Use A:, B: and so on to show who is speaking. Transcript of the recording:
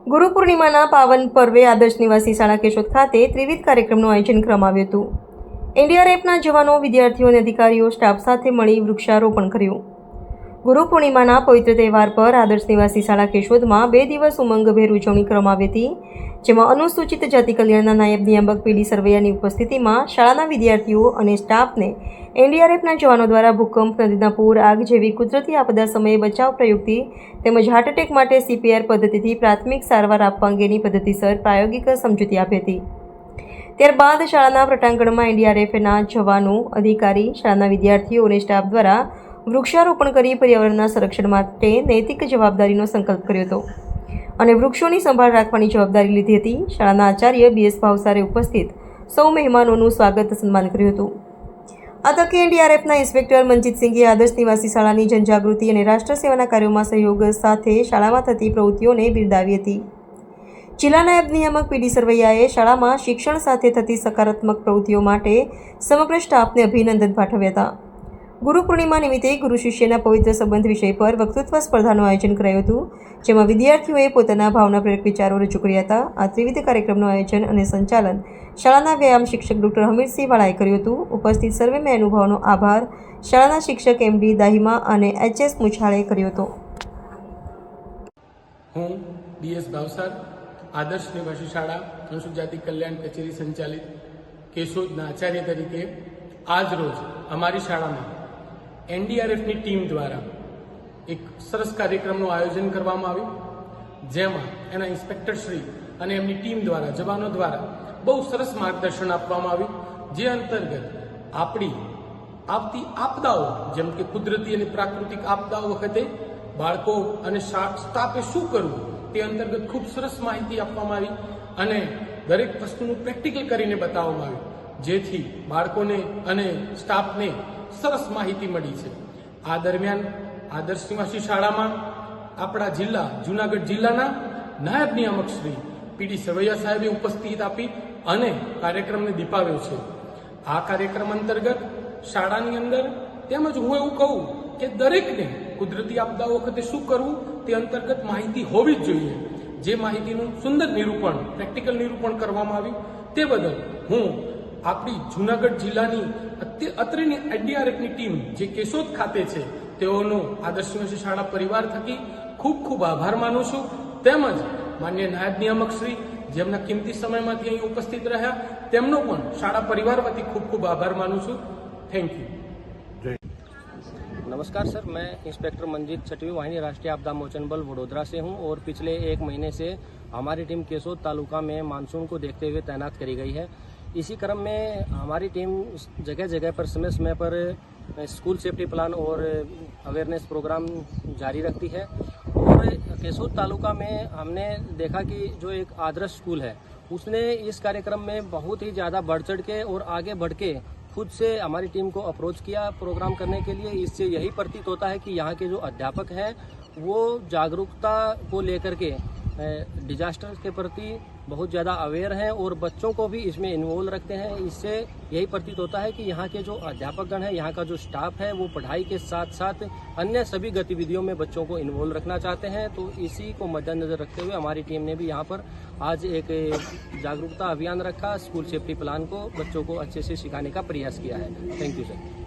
A: ગુરુ પૂર્ણિમાના પાવન પર્વે આદર્શ નિવાસી શાળા કેશોદ ખાતે ત્રિવિધ કાર્યક્રમનું આયોજન કરવામાં આવ્યું હતું। એનડીઆરએફના જવાનો, વિદ્યાર્થીઓ અને અધિકારીઓ સ્ટાફ સાથે મળી વૃક્ષારોપણ કર્યું। ગુરુ પૂર્ણિમાના પવિત્ર તહેવાર પર આદર્શ નિવાસી શાળા કેશોદમાં 2 દિવસ ઉમંગભેર ઉજવણી કરવામાં આવી હતી, જેમાં અનુસૂચિત જાતિ કલ્યાણના નાયબ નિયામક પીડી સરવૈયાની ઉપસ્થિતિમાં શાળાના વિદ્યાર્થીઓ અને સ્ટાફને એનડીઆરએફના જવાનો દ્વારા ભૂકંપ, નદીના પૂર, આગ જેવી કુદરતી આપદા સમયે બચાવ પ્રયુક્તિ તેમજ હાર્ટ એટેક માટે સીપીઆર પદ્ધતિથી પ્રાથમિક સારવાર આપવા અંગેની પદ્ધતિસર પ્રાયોગિક સમજૂતી આપી હતી। ત્યારબાદ શાળાના પટાંગણમાં એનડીઆરએફના જવાનો, અધિકારી, શાળાના વિદ્યાર્થીઓ અને સ્ટાફ દ્વારા વૃક્ષારોપણ કરી પર્યાવરણના સંરક્ષણ માટે નૈતિક જવાબદારીનો સંકલ્પ કર્યો હતો અને વૃક્ષોની સંભાળ રાખવાની જવાબદારી લીધી હતી। શાળાના આચાર્ય બીએસ ભાવસારે ઉપસ્થિત સૌ મહેમાનોનું સ્વાગત સન્માન કર્યું હતું। આ તકે એનડીઆરએફના ઇન્સ્પેક્ટર મનજીતસિંઘે આદર્શ નિવાસી શાળાની જનજાગૃતિ અને રાષ્ટ્ર સેવાના કાર્યોમાં સહયોગ સાથે શાળામાં થતી પ્રવૃત્તિઓને બિરદાવી હતી। જિલ્લા નાયબ નિયામક પીડી સરવૈયાએ શાળામાં શિક્ષણ સાથે થતી સકારાત્મક પ્રવૃત્તિઓ માટે સમગ્ર સ્ટાફને અભિનંદન પાઠવ્યા હતા। ગુરુ પૂર્ણિમા નિમિત્તે ગુરુ શિષ્યના પવિત્ર સંબંધ વિષય પર વક્તૃત્વ સ્પર્ધાનું આયોજન કરાયું હતું, જેમાં વિદ્યાર્થીઓએ પોતાના ભાવનાપ્રેરક વિચારો રજૂ કર્યા હતા। આ ત્રિવિધ કાર્યક્રમનું આયોજન અને સંચાલન શાળાના વ્યાયામ શિક્ષક ડૉક્ટર હમીરસિંહ વાળાએ કર્યું હતું। ઉપસ્થિત સર્વે મહેનુભાવોનો આભાર શાળાના શિક્ષક એમડી દાહિમા અને એચએસ મુછાળે કર્યો હતો।
B: હું બીએસ ભાવસાર, આદર્શ નિવાસી શાળા અનુસૂચિત જાતિ કલ્યાણ કચેરી સંચાલિત કેશોદના આચાર્ય તરીકે આજ રોજ અમારી શાળામાં એનડીઆરએફની ટીમ દ્વારા એક સરસ કાર્યક્રમનું આયોજન કરવામાં આવ્યું, જેમાં એના ઇન્સ્પેક્ટરશ્રી અને એમની ટીમ દ્વારા, જવાનો દ્વારા બહુ સરસ માર્ગદર્શન આપવામાં આવ્યું, જે અંતર્ગત આપણી આવતી આપદાઓ જેમ કે કુદરતી અને પ્રાકૃતિક આપદાઓ વખતે બાળકો અને સ્ટાફે શું કરવું તે અંતર્ગત ખૂબ સરસ માહિતી આપવામાં આવી અને દરેક વસ્તુનું પ્રેક્ટિકલ કરીને બતાવવામાં આવ્યું, જેથી બાળકોને અને સ્ટાફને સરસ માહિતી મળી છે। આ દરમિયાન આદર્શ નિવાસી શાળામાં આપણા જિલ્લા જૂનાગઢ જિલ્લાના નાયબ નિયામક શ્રી પીડી સરવૈયા સાહેબે ઉપસ્થિત આપી અને કાર્યક્રમને દીપાવ્યો છે। આ કાર્યક્રમ અંતર્ગત શાળાની અંદર તેમજ હું એવું કહું કે દરેકને કુદરતી આપદાઓ વખતે શું કરવું તે અંતર્ગત માહિતી હોવી જ જોઈએ, જે માહિતીનું સુંદર નિરૂપણ, પ્રેક્ટિકલ નિરૂપણ કરવામાં આવ્યું તે બદલ હું આપણી જૂનાગઢ જિલ્લાની અત્રેની એનડીઆરએફની ટીમ જે કેશોદ ખાતે છે તેઓનો આદર્શ નિવાસી શાળા પરિવાર થકી ખૂબ ખૂબ આભાર માનું છું, તેમજ માન્ય નાયબ નિયામક શ્રી જેમના કિંમતી સમયમાંથી અહીં ઉપસ્થિત રહ્યા તેમનો પણ શાળા પરિવાર વતી ખૂબ ખૂબ આભાર માનું છું। Thank you.
C: नमस्कार सर, मैं इंस्पेक्टर मंजीत छठवीं वाहिनी राष्ट्रीय आपदा मोचन बल वडोदरा से हूं और पिछले 1 महीने से हमारी टीम केशोद तालुका में मानसून को देखते हुए तैनात करी गई है। इसी क्रम में हमारी टीम जगह जगह पर समय समय पर स्कूल सेफ्टी प्लान और अवेयरनेस प्रोग्राम जारी रखती है और केशोद तालुका में हमने देखा कि जो एक आदर्श स्कूल है उसने इस कार्यक्रम में बहुत ही ज़्यादा बढ़ चढ़ के और आगे बढ़ के खुद से हमारी टीम को अप्रोच किया प्रोग्राम करने के लिए। इससे यही प्रतीत होता है कि यहाँ के जो अध्यापक हैं वो जागरूकता को लेकर के डिजास्टर के प्रति बहुत ज़्यादा अवेयर हैं और बच्चों को भी इसमें इन्वॉल्व रखते हैं। इससे यही प्रतीत होता है कि यहाँ के जो अध्यापकगण हैं, यहाँ का जो स्टाफ है वो पढ़ाई के साथ साथ अन्य सभी गतिविधियों में बच्चों को इन्वॉल्व रखना चाहते हैं। तो इसी को मद्देनजर रखते हुए हमारी टीम ने भी यहाँ पर आज एक जागरूकता अभियान रखा, स्कूल सेफ्टी प्लान को बच्चों को अच्छे से सिखाने का प्रयास किया है। Thank you sir.